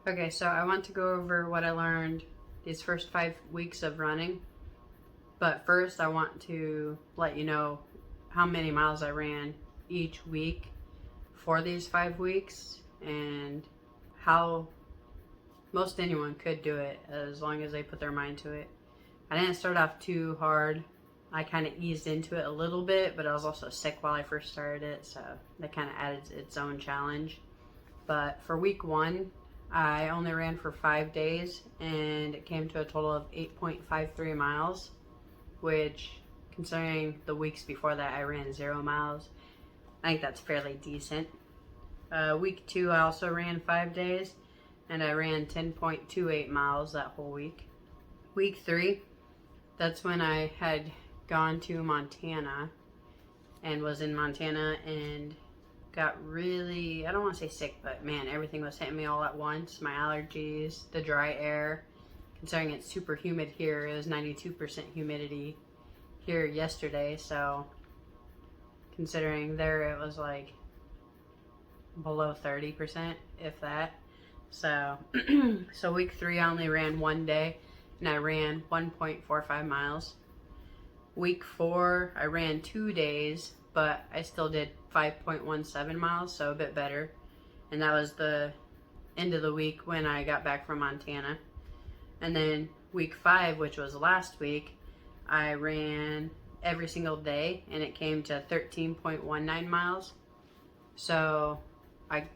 Okay, so I want to go over what I learned these first 5 weeks of running. But first, I want to let you know how many miles I ran each week for these 5 weeks and how most anyone could do it as long as they put their mind to it. I didn't start off too hard. I kind of eased into it a little bit, but I was also sick while I first started it, so that kind of added its own challenge. But for week one, I only ran for 5 days and it came to a total of 8.53 miles, which, considering the weeks before that I ran 0 miles, I think that's fairly decent. Week two, I also ran 5 days and I ran 10.28 miles that whole week. Week three, that's when I had gone to Montana and was in Montana and got really, I don't want to say sick, but man, everything was hitting me all at once. My allergies, the dry air, considering it's super humid here. It was 92% humidity here yesterday, so considering there it was like below 30%, if that. So, so week three, I only ran one day and I ran 1.45 miles. Week four, I ran 2 days, but I still did 5.17 miles, so a bit better. And that was the end of the week when I got back from Montana. And then week five, which was last week, I ran every single day and it came to 13.19 miles. So I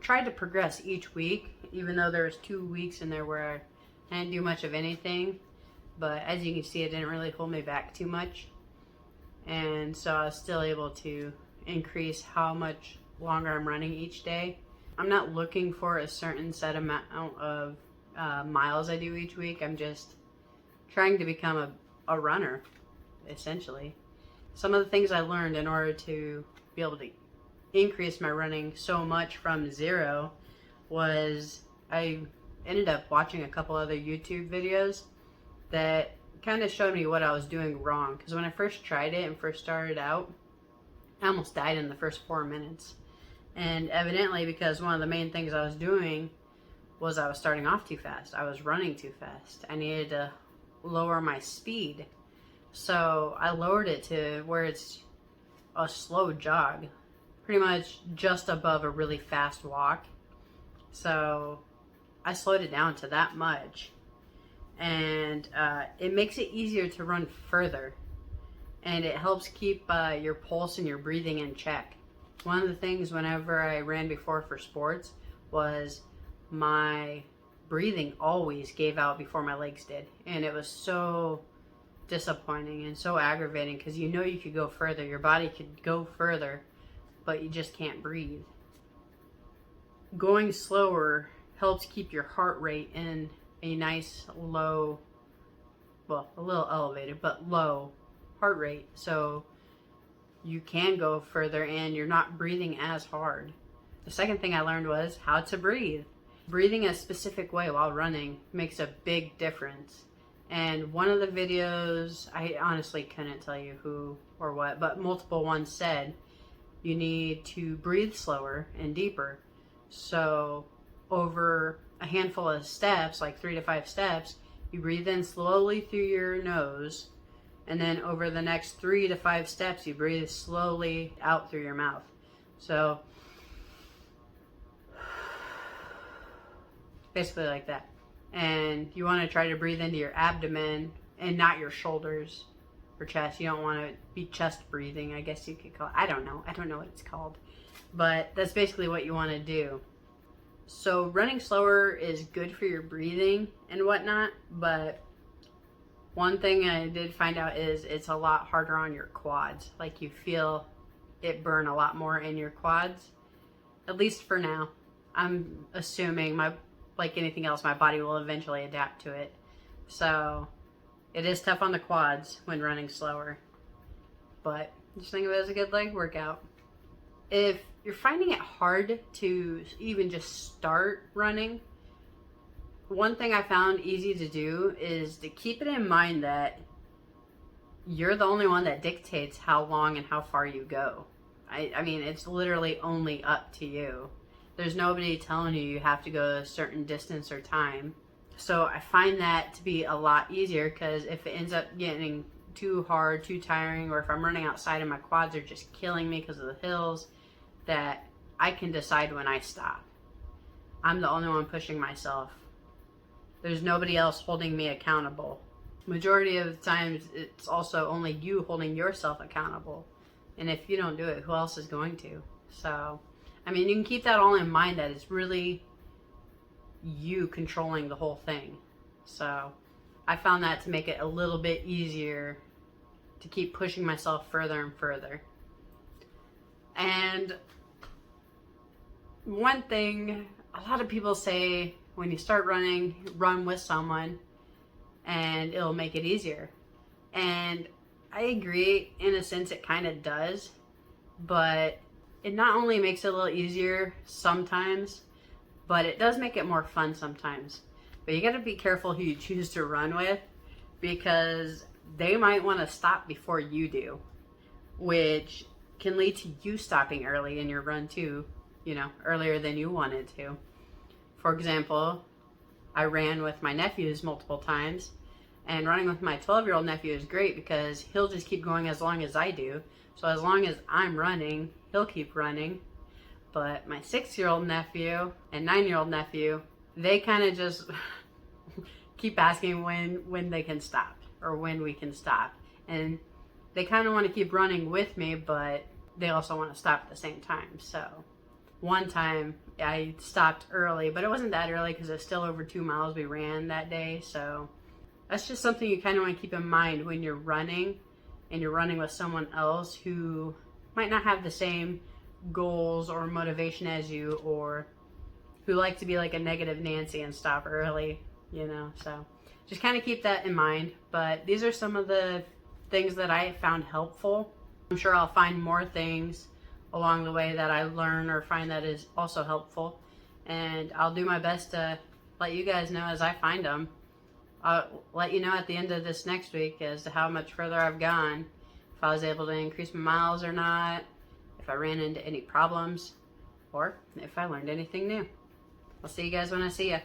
tried to progress each week, even though there was 2 weeks in there where I didn't do much of anything. But as you can see, it didn't really hold me back too much. And so I was still able to increase how much longer I'm running each day. I'm not looking for a certain set amount of miles I do each week. I'm just trying to become a runner, essentially. Some of the things I learned in order to be able to increase my running so much from zero was I ended up watching a couple other YouTube videos that kind of showed me what I was doing wrong. Because when I first tried it and first started out, I almost died in the first 4 minutes. And evidently, because one of the main things I was doing was I was starting off too fast. I was running too fast. I needed to lower my speed. So I lowered it to where it's a slow jog, pretty much just above a really fast walk. So I slowed it down to that much. And it makes it easier to run further. And it helps keep your pulse and your breathing in check. One of the things whenever I ran before for sports was my breathing always gave out before my legs did. And it was so disappointing and so aggravating because you know you could go further. Your body could go further, but you just can't breathe. Going slower helps keep your heart rate in a nice low, well, a little elevated, but low heart rate. So you can go further and you're not breathing as hard. The second thing I learned was how to breathe. Breathing a specific way while running makes a big difference. And one of the videos, I honestly couldn't tell you who or what, but multiple ones said you need to breathe slower and deeper. So over a handful of steps, like 3 to 5 steps, you breathe in slowly through your nose, and then over the next 3 to 5 steps, you breathe slowly out through your mouth. So basically like that. And you want to try to breathe into your abdomen and not your shoulders or chest. You don't want to be chest breathing, I guess you could call it. I don't know what it's called. But that's basically what you want to do. So running slower is good for your breathing and whatnot, but one thing I did find out is it's a lot harder on your quads. Like you feel it burn a lot more in your quads, at least for now. I'm assuming like anything else, my body will eventually adapt to it. So it is tough on the quads when running slower, but just think of it as a good leg workout. If you're finding it hard to even just start running, one thing I found easy to do is to keep it in mind that you're the only one that dictates how long and how far you go. I mean, it's literally only up to you. There's nobody telling you you have to go a certain distance or time. So I find that to be a lot easier, because if it ends up getting too hard, too tiring, or if I'm running outside and my quads are just killing me because of the hills, that I can decide when I stop. I'm the only one pushing myself. There's nobody else holding me accountable. Majority of the times, it's also only you holding yourself accountable. And if you don't do it, who else is going to? So, I mean, you can keep that all in mind, that it's really you controlling the whole thing. So, I found that to make it a little bit easier to keep pushing myself further and further. And one thing a lot of people say, when you start running, run with someone and it'll make it easier. And I agree, in a sense it kind of does, but it not only makes it a little easier sometimes, but it does make it more fun sometimes. But you gotta be careful who you choose to run with, because they might want to stop before you do, which can lead to you stopping early in your run too, earlier than you wanted to. For example, I ran with my nephews multiple times, and running with my 12-year-old nephew is great because he'll just keep going as long as I do. So as long as I'm running, he'll keep running. But my 6-year-old nephew and 9-year-old nephew, they kind of just keep asking when they can stop, or when we can stop. And they kind of want to keep running with me, but they also want to stop at the same time. So one time I stopped early, but it wasn't that early because it's still over 2 miles we ran that day. So that's just something you kind of want to keep in mind when you're running, and you're running with someone else who might not have the same goals or motivation as you, or who like to be like a negative Nancy and stop early, so just kind of keep that in mind. But these are some of the things that I found helpful. I'm sure I'll find more things along the way that I learn or find that is also helpful, and I'll do my best to let you guys know as I find them. I'll let you know at the end of this next week as to how much further I've gone, if I was able to increase my miles or not, if I ran into any problems, or if I learned anything new. I'll see you guys when I see you.